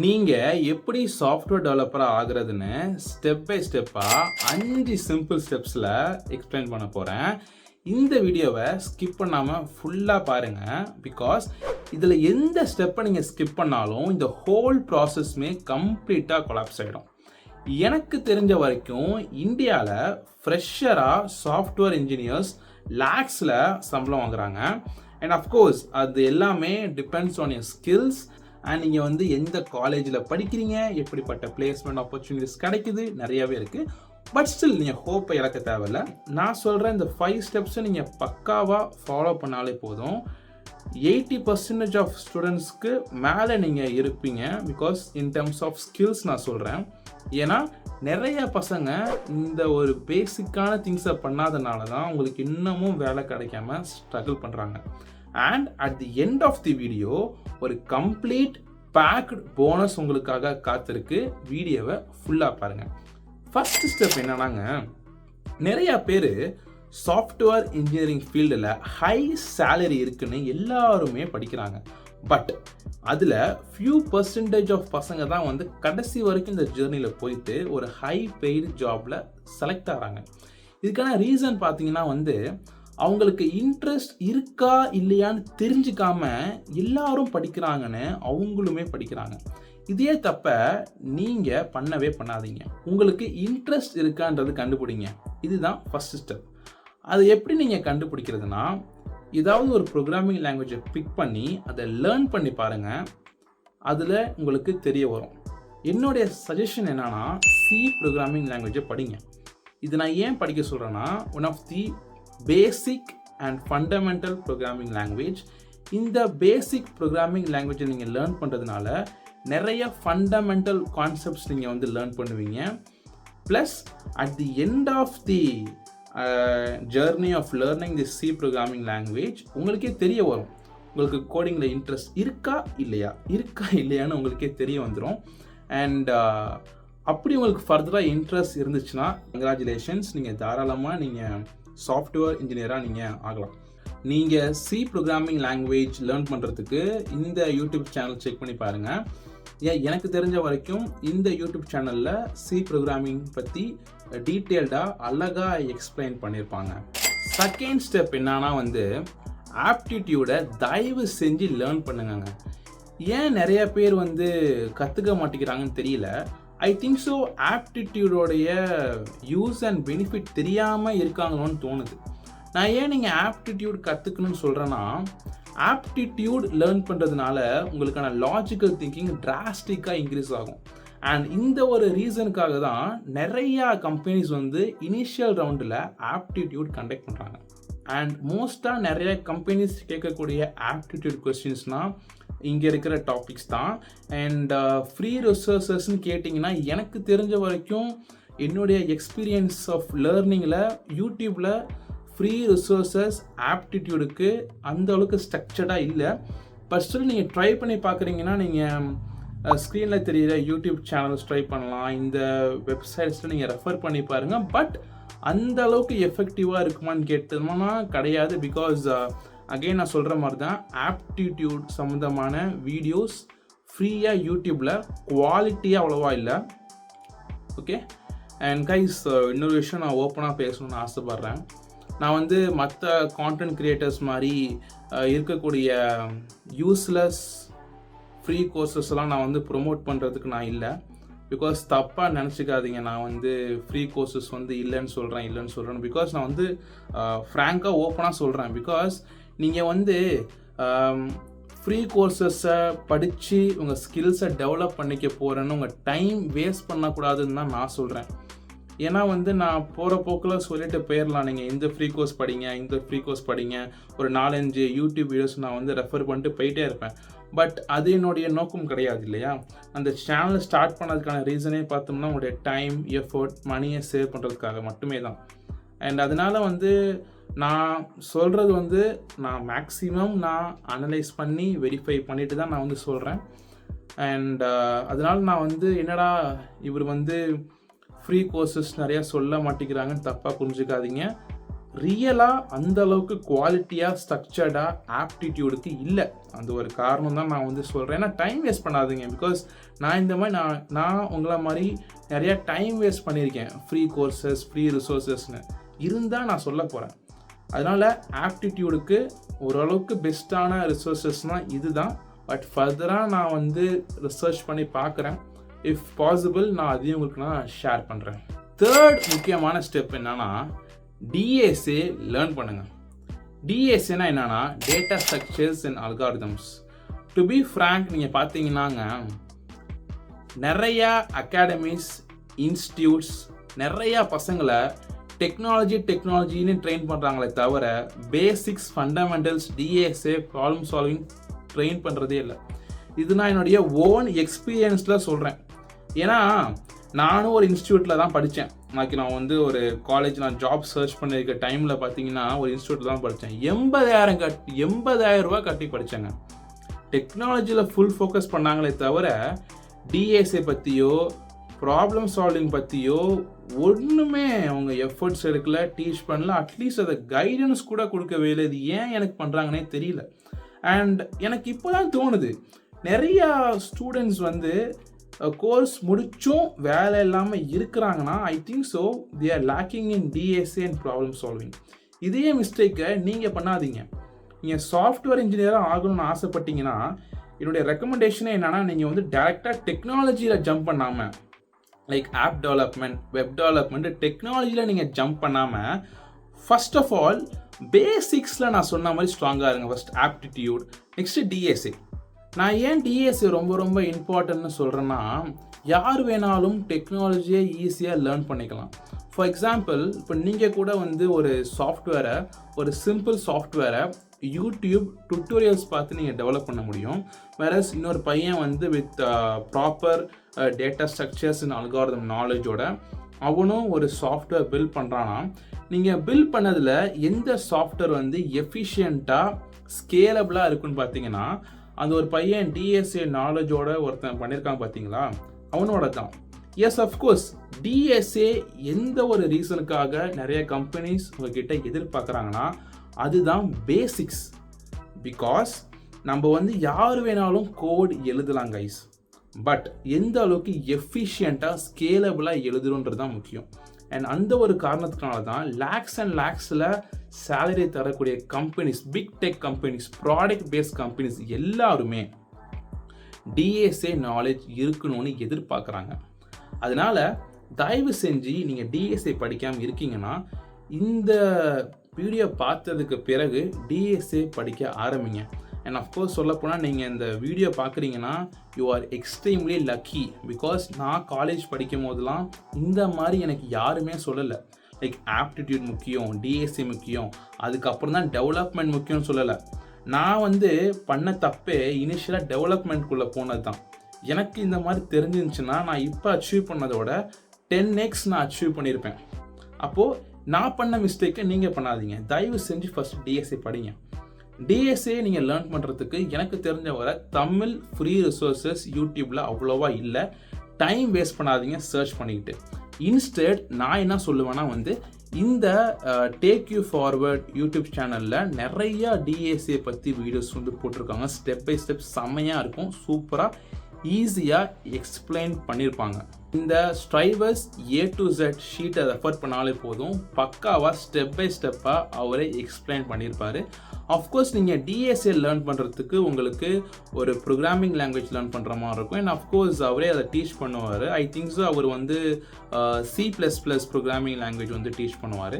நீங்கள் எப்படி software டெவலப்பராக ஆகுறதுன்னு step by ஸ்டெப்பாக 5 சிம்பிள் ஸ்டெப்ஸில் எக்ஸ்பிளைன் பண்ண போகிறேன். இந்த வீடியோவை ஸ்கிப் பண்ணாமல் ஃபுல்லாக பாருங்கள். பிகாஸ் இதில் எந்த ஸ்டெப்பை நீங்கள் ஸ்கிப் பண்ணாலும் இந்த ஹோல் ப்ராசஸ்மே கம்ப்ளீட்டாக கொலாப்ஸ் ஆகிடும். எனக்கு தெரிஞ்ச வரைக்கும் இந்தியாவில் ஃப்ரெஷராக சாஃப்ட்வேர் இன்ஜினியர்ஸ் லேக்ஸில் சம்பளம் வாங்குறாங்க. அண்ட் அஃப்கோர்ஸ் அது எல்லாமே depends on your skills and நீங்கள் வந்து எந்த காலேஜில் படிக்கிறீங்க, எப்படிப்பட்ட பிளேஸ்மெண்ட் ஆப்பர்ச்சுனிட்டிஸ் கிடைக்குது, நிறையாவே இருக்குது. பட் ஸ்டில் நீங்கள் ஹோப்பை இழக்க தேவையில்ல. நான் சொல்கிறேன், இந்த 5 ஸ்டெப்ஸை நீங்கள் பக்காவாக ஃபாலோ பண்ணாலே போதும். 80% ஆஃப் ஸ்டூடெண்ட்ஸ்க்கு மேலே நீங்கள் இருப்பீங்க. Because in terms of skills நான் சொல்கிறேன். ஏன்னா நிறைய பசங்க இந்த ஒரு பேசிக்கான திங்ஸை பண்ணாதனால தான் உங்களுக்கு இன்னமும் வேலை கிடைக்காம ஸ்ட்ரகிள் பண்ணுறாங்க. And at the end of the video ஒரு கம்ப்ளீட் பேக்டு போனஸ் உங்களுக்காக காத்திருக்கு. வீடியோவை ஃபுல்லாக பாருங்கள். ஃபர்ஸ்ட் ஸ்டெப் என்னன்னாங்க, நிறையா பேர் சாஃப்ட்வேர் இன்ஜினியரிங் ஃபீல்டில் ஹை சேலரி இருக்குன்னு எல்லாருமே படிக்கிறாங்க. பட் அதில் ஃபியூ பர்சன்டேஜ் ஆஃப் பசங்க தான் வந்து கடைசி வரைக்கும் இந்த ஜேர்னியில் போயிட்டு ஒரு ஹை பெய்டு ஜாபில் செலக்ட் ஆகிறாங்க. இதுக்கான ரீசன் பார்த்தீங்கன்னா வந்து அவங்களுக்கு இன்ட்ரெஸ்ட் இருக்கா இல்லையான்னு தெரிஞ்சுக்காம எல்லாரும் படிக்கிறாங்கன்னு அவங்களுமே படிக்கிறாங்க. இதே தப்ப நீங்கள் பண்ணவே பண்ணாதீங்க. உங்களுக்கு இன்ட்ரெஸ்ட் இருக்கான்றது கண்டுபிடிங்க. இதுதான் ஃபர்ஸ்ட் ஸ்டெப். அது எப்படி நீங்கள் கண்டுபிடிக்கிறதுனா, ஏதாவது ஒரு ப்ரோக்ராமிங் லாங்குவேஜை பிக் பண்ணி அதை லேர்ன் பண்ணி பாருங்கள். அதில் உங்களுக்கு தெரிய வரும். என்னுடைய சஜஷன் என்னன்னா, சி ப்ரோக்ராமிங் லாங்குவேஜை படிங்க. இது நான் ஏன் படிக்க சொல்கிறேன்னா, one of the basic and fundamental programming language. இந்த பேசிக் ப்ரோக்ராமிங் லாங்குவேஜை நீங்கள் லேர்ன் பண்ணுறதுனால நிறைய ஃபண்டமெண்டல் கான்செப்ட்ஸ் நீங்கள் வந்து லேர்ன் பண்ணுவீங்க. Plus at the end of the journey of learning the C programming language உங்களுக்கே தெரிய வரும். உங்களுக்கு கோடிங்கில் இன்ட்ரெஸ்ட் இருக்கா இல்லையான்னு உங்களுக்கே தெரிய வந்துடும். அண்ட் அப்படி உங்களுக்கு ஃபர்தராக இன்ட்ரெஸ்ட் இருந்துச்சுன்னா கங்க்ராச்சுலேஷன்ஸ், நீங்கள் தாராளமாக நீங்கள் சாஃப்ட்வேர் இன்ஜினியராக நீங்கள் ஆகலாம். நீங்கள் சி ப்ரோக்ராமிங் லாங்குவேஜ் லேர்ன் பண்ணுறதுக்கு இந்த யூடியூப் சேனல் செக் பண்ணி பாருங்கள். எனக்கு தெரிஞ்ச வரைக்கும் இந்த யூடியூப் சேனலில் சி ப்ரோக்ராமிங் பற்றி டீட்டெயில்டாக அழகாக எக்ஸ்பிளைன் பண்ணியிருப்பாங்க. செகண்ட் ஸ்டெப் என்னன்னா வந்து ஆப்டிடியூடை தயவு செஞ்சு லேர்ன் பண்ணுங்க. ஏன் நிறைய பேர் வந்து கற்றுக்க மாட்டேங்கிறாங்கன்னு தெரியல. ஐ திங்க் ஸோ ஆப்டிடியூடோடைய யூஸ் அண்ட் பெனிஃபிட் தெரியாமல் இருக்காங்களோன்னு தோணுது. நான் ஏன் நீங்கள் ஆப்டிடியூட் கற்றுக்கணும்னு சொல்கிறேன்னா, ஆப்டிடியூட் லேர்ன் பண்ணுறதுனால உங்களுக்கான லாஜிக்கல் திங்கிங் டிராஸ்டிக்காக இன்க்ரீஸ் ஆகும். அண்ட் இந்த ஒரு ரீசனுக்காக தான் நிறையா கம்பெனிஸ் வந்து இனிஷியல் ரவுண்டில் ஆப்டிடியூட் கண்டக்ட் பண்ணுறாங்க. அண்ட் மோஸ்ட்டாக நிறைய கம்பெனிஸ் கேட்கக்கூடிய ஆப்டிடியூட் கொஸ்டின்ஸ்னால் இங்கே இருக்கிற டாபிக்ஸ் தான். அண்ட் ஃப்ரீ ரிசோர்ஸஸ்ன்னு கேட்டிங்கன்னா, எனக்கு தெரிஞ்ச வரைக்கும் என்னுடைய எக்ஸ்பீரியன்ஸ் ஆஃப் லேர்னிங்கில் யூடியூப்பில் ஃப்ரீ ரிசோர்ஸஸ் ஆப்டிடியூடுக்கு அந்த அளவுக்கு ஸ்ட்ரக்சர்டாக இல்லை. பட் ஸ்டில் நீங்கள் ட்ரை பண்ணி பார்க்குறீங்கன்னா நீங்கள் ஸ்க்ரீனில் தெரியிற யூடியூப் சேனல்ஸ் ட்ரை பண்ணலாம். இந்த வெப்சைட்ஸில் நீங்கள் ரெஃபர் பண்ணி பாருங்கள். பட் அந்த அளவுக்கு எஃபெக்டிவாக இருக்குமான்னு கேட்டோம்னா கிடையாது. பிகாஸ் அகெயின் நான் சொல்கிற மாதிரி தான், ஆப்டிடியூட் சம்மந்தமான வீடியோஸ் ஃப்ரீயாக யூடியூப்பில் குவாலிட்டியாக அவ்வளோவா இல்லை. ஓகே. அண்ட் கைஸ், இன்னொரு விஷயம் நான் ஓப்பனாக பேசணும்னு ஆசைப்பட்றேன். நான் வந்து மற்ற கான்டென்ட் கிரியேட்டர்ஸ் மாதிரி இருக்கக்கூடிய யூஸ்லெஸ் ஃப்ரீ கோர்சஸ்லாம் நான் வந்து ப்ரொமோட் பண்ணுறதுக்கு நான் இல்லை. பிகாஸ் தப்பாக நினச்சிக்காதீங்க, நான் வந்து ஃப்ரீ கோர்சஸ் வந்து இல்லைன்னு சொல்கிறேன். பிகாஸ் நான் வந்து ஃப்ராங்காக ஓப்பனாக சொல்கிறேன். பிகாஸ் நீங்கள் வந்து ஃப்ரீ கோர்சஸை படித்து உங்கள் ஸ்கில்ஸை டெவலப் பண்ணிக்க போகிறேன்னு உங்கள் டைம் வேஸ்ட் பண்ணக்கூடாதுன்னு தான் நான் சொல்கிறேன். ஏன்னா வந்து நான் போகிற போக்கில் சொல்லிட்டு போயிடலாம், நீங்கள் இந்த ஃப்ரீ கோர்ஸ் படிங்க, ஒரு 4-5 யூடியூப் வீடியோஸ் நான் வந்து ரெஃபர் பண்ணிட்டு போயிட்டே இருப்பேன். பட் அது என்னுடைய நோக்கம் கிடையாது இல்லையா. அந்த சேனலை ஸ்டார்ட் பண்ணதுக்கான ரீசனே பார்த்தோம்னா உங்களுடைய டைம், எஃபோர்ட், மணியை சேவ் பண்ணுறதுக்காக மட்டுமே தான். அண்ட் அதனால் வந்து நான் சொல்கிறது வந்து நான் மேக்ஸிமம் நான் அனலைஸ் பண்ணி வெரிஃபை பண்ணிட்டு தான் நான் வந்து சொல்கிறேன். அண்ட் அதனால் நான் வந்து என்னடா இவர் வந்து ஃப்ரீ கோர்சஸ் நிறையா சொல்ல மாட்டேங்கிறாங்கன்னு தப்பாக புரிஞ்சுக்காதீங்க. ரியலாக அந்த அளவுக்கு குவாலிட்டியாக ஸ்ட்ரக்சர்டாக ஆப்டிடியூடுக்கு இல்லை. அந்த ஒரு காரணம் தான் நான் வந்து சொல்கிறேன். ஏன்னா டைம் வேஸ்ட் பண்ணாதீங்க. பிகாஸ் நான் இந்த மாதிரி நான் உங்களை மாதிரி நிறையா டைம் வேஸ்ட் பண்ணியிருக்கேன். ஃப்ரீ கோர்சஸ், ஃப்ரீ ரிசோர்ஸஸ்னு இருந்தால் நான் சொல்ல போகிறேன். அதனால் ஆப்டிடியூடுக்கு ஓரளவுக்கு பெஸ்ட்டான ரிசோர்ஸஸ்னால் இது தான். பட் ஃபர்தராக நான் வந்து ரிசர்ச் பண்ணி பார்க்குறேன். இஃப் பாசிபிள் நான் அதையும் உங்களுக்கு நான் ஷேர் பண்ணுறேன். தேர்ட் முக்கியமான ஸ்டெப் என்னன்னா, டிஎஸ்ஏ லேர்ன் பண்ணுங்கள். டிஎஸ்ஏனா என்னன்னா, data structures and algorithms. To be frank, நீங்கள் பார்த்தீங்கன்னாங்க நிறையா அகாடமிஸ், இன்ஸ்டியூட்ஸ் நிறையா பசங்களை டெக்னாலஜின்னு ட்ரெயின் பண்ணுறாங்களே தவிர basics, fundamentals, DSA, problem solving train பண்ணுறதே இல்லை. இது நான் என்னுடைய ஓன் எக்ஸ்பீரியன்ஸில் சொல்கிறேன். ஏன்னா நானும் ஒரு இன்ஸ்டியூட்டில் தான் படித்தேன். நான் வந்து ஒரு காலேஜ் நான் ஜாப் சர்ச் பண்ணியிருக்க டைமில் பார்த்தீங்கன்னா ஒரு இன்ஸ்டியூட்டில் தான் படித்தேன். 80,000 ரூபா கட்டி படித்தேங்க. டெக்னாலஜியில் ஃபுல் ஃபோக்கஸ் பண்ணாங்களே தவிர டிஎஸ்ஏ பற்றியோ ப்ராப்ளம் சால்விங் பற்றியோ ஒன்றுமே அவங்க எஃபர்ட்ஸ் எடுக்கல, டீச் பண்ணல. அட்லீஸ்ட் அதை கைடன்ஸ் கூட கொடுக்கவே இல்லை. இது ஏன் எனக்கு பண்ணுறாங்கன்னே தெரியல. அண்ட் எனக்கு இப்போ தான் தோணுது, நிறையா ஸ்டூடெண்ட்ஸ் வந்து கோர்ஸ் முடிச்சும் வேலை இல்லாமல் இருக்கிறாங்கன்னா ஐ think so they are lacking in DSA and problem solving. இதே மிஸ்டேக்கை நீங்கள் பண்ணாதீங்க. நீங்கள் சாஃப்ட்வேர் இன்ஜினியராக ஆகணும்னு ஆசைப்பட்டீங்கன்னா என்னுடைய ரெக்கமெண்டேஷனே என்னென்னா, நீங்கள் வந்து டேரெக்டாக டெக்னாலஜியில் ஜம்ப் பண்ணாமல், like app development, web development, டெக்னாலஜியில் நீங்கள் ஜம்ப் பண்ணாமல் ஃபர்ஸ்ட் ஆஃப் ஆல் பேசிக்ஸில் நான் சொன்ன மாதிரி ஸ்ட்ராங்காக இருங்க. First aptitude, next DSA. நான் ஏன் டிஎஸ்ஏ ரொம்ப இம்பார்ட்டன்ட்னு சொல்கிறேன்னா, யார் வேணாலும் டெக்னாலஜியை ஈஸியாக லேர்ன் பண்ணிக்கலாம். ஃபார் எக்ஸாம்பிள், இப்போ நீங்கள் கூட வந்து ஒரு சாஃப்ட்வேரை, ஒரு சிம்பிள் சாஃப்ட்வேரை யூடியூப் டுட்டோரியல்ஸ் பார்த்து நீங்கள் டெவலப் பண்ண முடியும். வேறஸ் இன்னொரு பையன் வந்து with proper data structures and algorithm நாலேஜோட அவனும் ஒரு சாஃப்ட்வேர் பில்ட் பண்ணுறான்னா, நீங்கள் பில்ட் பண்ணதில் எந்த சாஃப்ட்வேர் வந்து எஃபிஷியண்ட்டாக ஸ்கேலபிளாக இருக்குன்னு பார்த்தீங்கன்னா, அந்த ஒரு பையன் டிஎஸ்ஏ நாலேஜோட ஒருத்தன் பண்ணியிருக்காங்க பார்த்தீங்களா, அவனோட தான். எஸ், அஃப்கோர்ஸ் டிஎஸ்ஏ எந்த ஒரு ரீசனுக்காக நிறைய கம்பெனிஸ் உங்ககிட்ட எதிர்பார்க்குறாங்கன்னா அதுதான் பேசிக்ஸ். பிகாஸ் நம்ம வந்து யார் வேணாலும் கோட் எழுதலாம் கைஸ், பட் எந்த அளவுக்கு எஃபிஷியண்ட்டாக ஸ்கேலபிளாக எழுதுறோன்றது தான் முக்கியம். அண்ட் அந்த ஒரு காரணத்தினால தான் லேக்ஸ் அண்ட் லேக்ஸில் சேலரி தரக்கூடிய companies, big tech companies, product based companies எல்லாருமே டிஎஸ்ஏ நாலேஜ் இருக்கணும்னு எதிர்பார்க்குறாங்க. அதனால தயவு செஞ்சு நீங்கள் டிஎஸ்ஏ படிக்காமல் இருக்கீங்கன்னா இந்த வீடியோ பார்த்ததுக்கு பிறகு டிஎஸ்ஏ படிக்க ஆரம்பிங்க. அண்ட் அஃப்கோர்ஸ் சொல்லப்போனால் நீங்கள் இந்த வீடியோ பார்க்குறீங்கன்னா you are extremely lucky. Because நான் காலேஜ் படிக்கும் போதெல்லாம் இந்த மாதிரி எனக்கு யாருமே சொல்லலை. லைக் ஆப்டிடியூட் முக்கியம், டிஎஸ்ஏ முக்கியம், அதுக்கப்புறம் தான் டெவலப்மெண்ட் முக்கியம்னு சொல்லலை. நான் வந்து பண்ண தப்பே இனிஷியலாக டெவலப்மெண்ட்குள்ளே போனது தான். எனக்கு இந்த மாதிரி தெரிஞ்சிருந்துச்சுன்னா நான் இப்போ அச்சீவ் பண்ணதோட 10x நான் அச்சீவ் பண்ணியிருப்பேன். அப்போது நான் பண்ண மிஸ்டேக்கை நீங்கள் பண்ணாதீங்க. தயவு செஞ்சு ஃபஸ்ட் டிஎஸ்ஏ படிங்க. டிஎஸ்ஏ நீங்கள் லேர்ன் பண்ணுறதுக்கு எனக்கு தெரிஞ்ச வர தமிழ் ஃப்ரீ ரிசோர்ஸஸ் யூடியூப்பில் அவ்வளோவா இல்லை. டைம் வேஸ்ட் பண்ணாதீங்க சர்ச் பண்ணிக்கிட்டு. இன்ஸ்டெட் நான் என்ன சொல்லுவேன்னா வந்து இந்த டேக் யூ ஃபார்வர்ட் யூடியூப் சேனலில் நிறையா டிஎஸ்ஏ பற்றி வீடியோஸ் வந்து போட்டிருக்காங்க. ஸ்டெப் பை ஸ்டெப் செம்மையாக இருக்கும், சூப்பராக ஈஸியாக எக்ஸ்பிளைன் பண்ணியிருப்பாங்க. இந்த ஸ்ட்ரைவர்ஸ் A to Z ஷீட்டை ரெஃபர் பண்ணாலே போதும், பக்காவாக ஸ்டெப் பை ஸ்டெப்பாக அவரே எக்ஸ்பிளைன் பண்ணியிருப்பார். அஃப்கோர்ஸ் நீங்கள் டிஎஸ்ஏ லேர்ன் பண்ணுறதுக்கு உங்களுக்கு ஒரு ப்ரோக்ராமிங் லாங்குவேஜ் லேர்ன் பண்ணுற மாதிரி இருக்கும். அண்ட் அஃப்கோர்ஸ் அவரே அதை டீச் பண்ணுவார். ஐ திங்க் ஸோ அவர் வந்து C++ ப்ரோக்ராமிங் லாங்குவேஜ் வந்து டீச் பண்ணுவார்.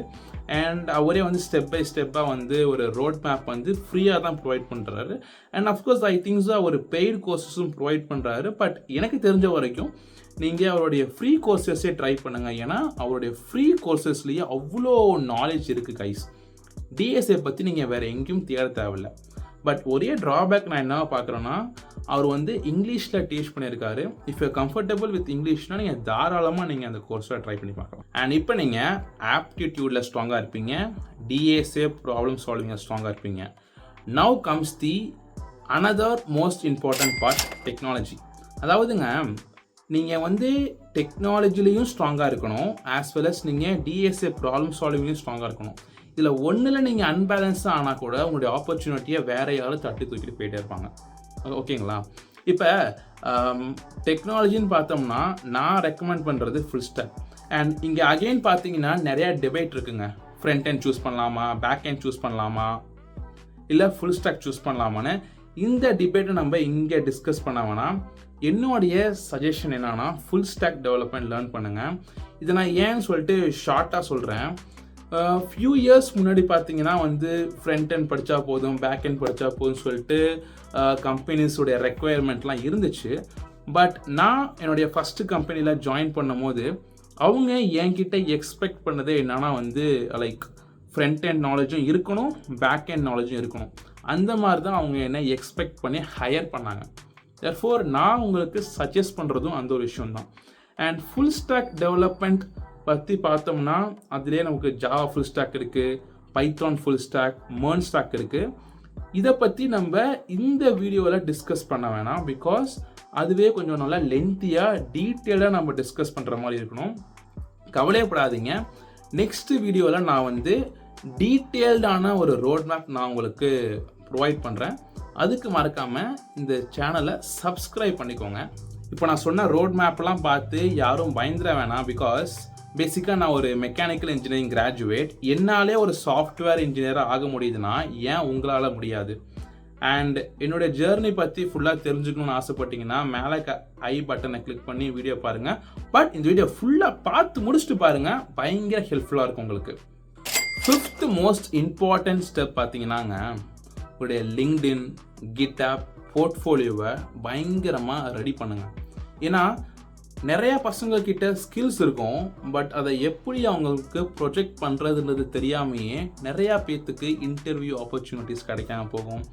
அண்ட் அவரே வந்து ஸ்டெப் பை ஸ்டெப்பாக வந்து ஒரு ரோட் மேப் வந்து ஃப்ரீயாக தான் ப்ரொவைட் பண்ணுறாரு. And of course I think so அவர் பெய்டு கோர்சஸும் ப்ரொவைட் பண்ணுறாரு. பட் எனக்கு தெரிஞ்ச வரைக்கும் நீங்கள் அவருடைய ஃப்ரீ கோர்சஸே ட்ரை பண்ணுங்கள். ஏன்னா அவருடைய ஃப்ரீ கோர்சஸ்லேயே அவ்வளோ நாலேஜ் இருக்குது கைஸ். டிஎஸ்ஏ பற்றி நீங்கள் வேறு எங்கேயும் தேட தேவையில்லை. பட் ஒரே ட்ராபேக் நான் என்ன பார்க்குறேன்னா, அவர் வந்து இங்கிலீஷில் டீச் பண்ணியிருக்காரு. இஃப் யூ கம்ஃபர்டபுள் வித் இங்கிலீஷ்னால் நீங்கள் தாராளமாக நீங்கள் அந்த கோர்ஸை ட்ரை பண்ணி பார்க்கலாம். அண்ட் இப்போ நீங்கள் ஆப்டிடியூடில் ஸ்ட்ராங்காக இருப்பீங்க, டிஎஸ்ஏ ப்ராப்ளம் சால்விங்கில் ஸ்ட்ராங்காக இருப்பீங்க. Now comes the another most important part, technology. அதாவதுங்க நீங்கள் வந்து டெக்னாலஜிலையும் ஸ்ட்ராங்காக இருக்கணும், ஆஸ் வெல் அஸ் நீங்கள் டிஎஸ்ஏ ப்ராப்ளம் சால்விங்லையும் ஸ்ட்ராங்காக இருக்கணும். இதில் ஒன்றில் நீங்கள் அன்பேலன்ஸாக ஆனால் கூட உங்களுடைய ஆப்பர்ச்சுனிட்டியை வேற யாரும் தட்டி தூக்கிட்டு போயிட்டே இருப்பாங்க. ஓகேங்களா? இப்போ டெக்னாலஜின்னு பார்த்தோம்னா நான் ரெக்கமெண்ட் பண்ணுறது ஃபுல் ஸ்டாக். அண்ட் இங்கே அகெயின் பார்த்தீங்கன்னா நிறையா டிபேட் இருக்குங்க. ஃப்ரண்ட் எண்ட் சூஸ் பண்ணலாமா, பேக் எண்ட் சூஸ் பண்ணலாமா, இல்லை ஃபுல் ஸ்டாக் சூஸ் பண்ணலாமான்னு. இந்த டிபேட்டை நம்ம இங்கே டிஸ்கஸ் பண்ண வேணாம். என்னுடைய சஜஷன் என்னன்னா ஃபுல் ஸ்டாக் டெவலப்மெண்ட் லேர்ன் பண்ணுங்கள். இதை நான் ஏன்னு சொல்லிட்டு ஷார்ட்டாக சொல்கிறேன். ஃபியூ இயர்ஸ் முன்னாடி பார்த்தீங்கன்னா ஃப்ரண்ட் எண்ட் படித்தா போதும், பேக் எண்ட் படித்தா போதும்னு சொல்லிட்டு கம்பெனிஸுடைய ரெக்குயர்மெண்ட்லாம் இருந்துச்சு. பட் நான் என்னுடைய ஃபஸ்ட்டு கம்பெனியில் ஜாயின் பண்ணும் போது அவங்க என்கிட்ட எக்ஸ்பெக்ட் பண்ணதே என்னன்னா லைக் ஃப்ரண்ட் எண்ட் நாலேஜும் இருக்கணும், பேக் எண்ட் நாலேஜும் இருக்கணும். அந்த மாதிரி தான் அவங்க என்ன எக்ஸ்பெக்ட் பண்ணி ஹையர் பண்ணாங்க. தேர்ஃபோர் நான் உங்களுக்கு சஜஸ்ட் பண்ணுறதும் அந்த ஒரு விஷயம் தான். அண்ட் ஃபுல் ஸ்டாக் டெவலப்மெண்ட் பற்றி பார்த்தோம்னா அதுலேயே நமக்கு ஜாவா ஃபுல் ஸ்டாக் இருக்குது, பைத்தான் ஃபுல் ஸ்டாக், மெர்ன் ஸ்டாக் இருக்குது. இதை பற்றி நம்ம இந்த வீடியோவில் டிஸ்கஸ் பண்ண வேணாம். பிகாஸ் அதுவே கொஞ்சம் நல்லா லென்த்தியாக டீட்டெயிலாக நம்ம டிஸ்கஸ் பண்ணுற மாதிரி இருக்கணும். கவலையப்படாதீங்க, நெக்ஸ்ட் வீடியோவில் நான் டீட்டெயில்டான ஒரு ரோட் மேப் நான் உங்களுக்கு ப்ரொவைட் பண்ணுறேன். அதுக்கு மறக்காமல் இந்த சேனலை சப்ஸ்கிரைப் பண்ணிக்கோங்க. இப்போ நான் சொன்ன ரோட் மேப்லாம் பார்த்து யாரும் பயந்துட வேணாம். பிகாஸ் பேசிக்காக நான் ஒரு மெக்கானிக்கல் இன்ஜினியரிங் கிராஜுவேட். என்னாலே ஒரு சாஃப்ட்வேர் இன்ஜினியராக ஆக முடியுதுன்னா ஏன் உங்களால் முடியாது? அண்ட் என்னோடய ஜேர்னி பற்றி ஃபுல்லாக தெரிஞ்சுக்கணும்னு ஆசைப்பட்டீங்கன்னா மேலே ஐ பட்டனை கிளிக் பண்ணி வீடியோ பாருங்கள். பட் இந்த வீடியோ ஃபுல்லாக பார்த்து முடிச்சுட்டு பாருங்கள், பயங்கர ஹெல்ப்ஃபுல்லாக இருக்கும் உங்களுக்கு. 5th மோஸ்ட் இம்பார்ட்டன்ட் ஸ்டெப் பார்த்தீங்கன்னாங்க, உங்களுடைய லிங்க்டின், GitHub போர்ட்ஃபோலியோவை பயங்கரமாக ரெடி பண்ணுங்கள். ஏன்னா நிறையா பசங்கக்கிட்ட ஸ்கில்ஸ் இருக்கும், பட் அதை எப்படி அவங்களுக்கு ப்ரொஜெக்ட் பண்ணுறதுன்றது தெரியாமையே நிறையா பேர்த்துக்கு இன்டர்வியூ ஆப்பர்ச்சுனிட்டிஸ் கிடைக்காம போகும்.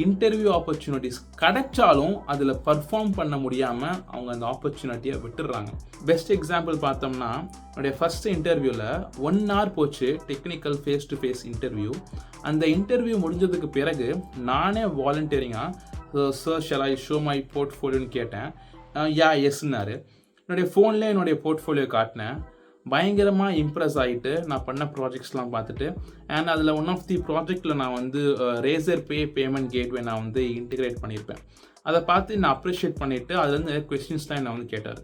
இன்டர்வியூ ஆப்பர்ச்சுனிட்டிஸ் கிடைச்சாலும் அதில் பர்ஃபார்ம் பண்ண முடியாமல் அவங்க அந்த ஆப்பர்ச்சுனிட்டியை விட்டுடுறாங்க. பெஸ்ட் எக்ஸாம்பிள் பார்த்தோம்னா என்னுடைய ஃபர்ஸ்ட் இன்டர்வியூவில் 1 hour போச்சு, technical face to face interview. அந்த இன்டர்வியூ முடிஞ்சதுக்கு பிறகு நானே வாலண்டியரிங்காக sir shall I show my போர்ட்ஃபோலியோன்னு கேட்டேன். எஸ்ன்னாரு. என்னுடைய ஃபோன்லேயே என்னுடைய போர்ட்ஃபோலியோ காட்டினேன். பயங்கரமாக இம்ப்ரெஸ் ஆகிட்டு நான் பண்ண ப்ராஜெக்ட்ஸ்லாம் பார்த்துட்டு, அண்ட் அதில் ஒன் ஆஃப் தி ப்ராஜெக்டில் நான் ரேசர் பேமெண்ட் கேட்வே நான் இன்டிகிரேட் பண்ணியிருப்பேன். அதை பார்த்து நான் அப்ரிஷியேட் பண்ணிவிட்டு அதுலேருந்து நிறைய கொஸ்டின்ஸ்லாம் என்னை கேட்டார்.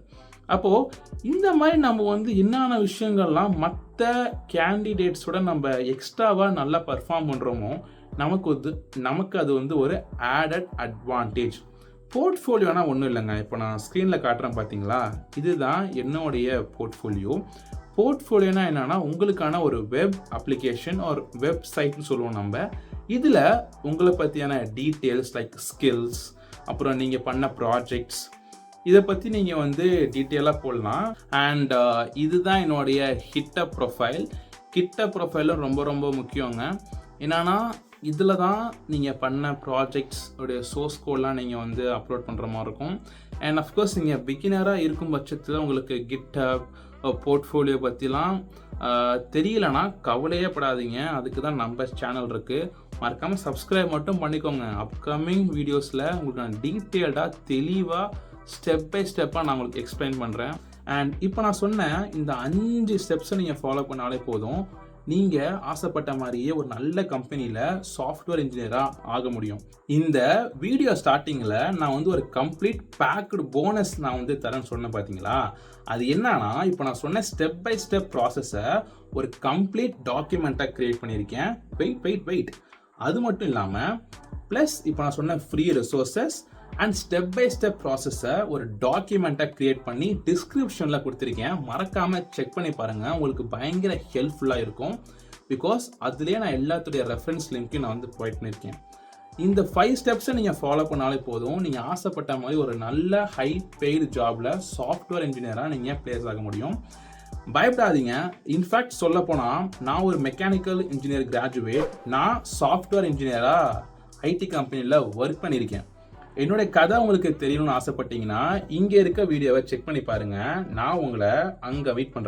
அப்போது இந்த மாதிரி நம்ம என்னென்ன விஷயங்கள்லாம் மற்ற கேண்டிடேட்ஸோட நம்ம எக்ஸ்ட்ராவாக நல்லா பர்ஃபார்ம் பண்ணுறோமோ நமக்கு அது ஒரு ஆடட் அட்வான்டேஜ். போர்ட்ஃபோலியோனா ஒன்றும் இல்லைங்க. இப்போ நான் ஸ்க்ரீனில் காட்டுறேன் பார்த்தீங்களா, இதுதான் என்னுடைய போர்ட்ஃபோலியோ. போர்ட்ஃபோலியோனா என்னென்னா உங்களுக்கான ஒரு வெப் அப்ளிகேஷன் ஒரு வெப்சைட்னு சொல்லுவோம் நம்ம. இதில் உங்களை பற்றியான டீட்டெயில்ஸ் லைக் ஸ்கில்ஸ், அப்புறம் நீங்கள் பண்ண ப்ராஜெக்ட்ஸ், இதை பற்றி நீங்கள் டீட்டெயிலாக போடலாம். அண்ட் இதுதான் என்னுடைய ஹிட்டப் ப்ரொஃபைல். ஹிட்டப் ப்ரொஃபைலும் ரொம்ப ரொம்ப முக்கியங்க. என்னன்னா இதில் தான் நீங்கள் பண்ண ப்ராஜெக்ட்ஸ் உடைய சோர்ஸ் கோட்லாம் நீங்கள் அப்லோட் பண்ணுற மாதிரி இருக்கும். அண்ட் அஃப்கோர்ஸ் நீங்கள் பிகினராக இருக்கும் பட்சத்தில் உங்களுக்கு GitHub போர்ட்ஃபோலியோ பற்றிலாம் தெரியலனா கவலையே படாதீங்க. அதுக்கு தான் நம்ம சேனல் இருக்குது. மறக்காமல் சப்ஸ்கிரைப் மட்டும் பண்ணிக்கோங்க. அப்கமிங் வீடியோஸில் உங்களுக்கு நான் டீட்டெயில்டாக தெளிவாக ஸ்டெப் பை ஸ்டெப்பாக நான் உங்களுக்கு எக்ஸ்பிளைன் பண்ணுறேன். அண்ட் இப்போ நான் சொன்ன இந்த 5 ஸ்டெப்ஸை நீங்கள் ஃபாலோ பண்ணாலே போதும், நீங்கள் ஆசைப்பட்ட மாதிரியே ஒரு நல்ல கம்பெனியில் சாஃப்ட்வேர் இன்ஜினியராக ஆக முடியும். இந்த வீடியோ ஸ்டார்டிங்கில் நான் ஒரு கம்ப்ளீட் பேக்டு போனஸ் நான் தரேன்னு சொன்னேன் பார்த்தீங்களா. அது என்னன்னா, இப்போ நான் சொன்ன ஸ்டெப் பை ஸ்டெப் ப்ராசஸை ஒரு கம்ப்ளீட் டாக்குமெண்ட்டாக க்ரியேட் பண்ணியிருக்கேன். வெயிட் அது மட்டும் இல்லாமல் ப்ளஸ் இப்போ நான் சொன்ன free resources and step by step ப்ராசஸை ஒரு டாக்குமெண்ட்டாக க்ரியேட் பண்ணி டிஸ்கிரிப்ஷனில் கொடுத்துருக்கேன். மறக்காமல் செக் பண்ணி பாருங்கள், உங்களுக்கு பயங்கர ஹெல்ப்ஃபுல்லாக இருக்கும். பிகாஸ் அதுலேயே நான் எல்லாத்துடைய ரெஃபரன்ஸ் லிங்க்கையும் நான் ப்ரொவைட் பண்ணியிருக்கேன். இந்த 5 ஸ்டெப்ஸை நீங்கள் ஃபாலோ பண்ணாலே போதும், நீங்கள் ஆசைப்பட்ட மாதிரி ஒரு நல்ல ஹை பெய்டு ஜாபில் சாஃப்ட்வேர் இன்ஜினியராக நீங்கள் பிளேஸ் ஆக முடியும். பயப்படாதீங்க. இன்ஃபேக்ட் சொல்ல போனால் நான் ஒரு மெக்கானிக்கல் இன்ஜினியர் கிராஜுவேட். நான் சாஃப்ட்வேர் இன்ஜினியராக ஐடி கம்பெனியில் ஒர்க் பண்ணியிருக்கேன். என்னுடைய கதை உங்களுக்கு தெரியணும்னு ஆசைப்பட்டீங்கன்னா இங்கே இருக்க வீடியோவை செக் பண்ணி பாருங்கள். நான் உங்களை அங்கே வெயிட் பண்ணுறேன்.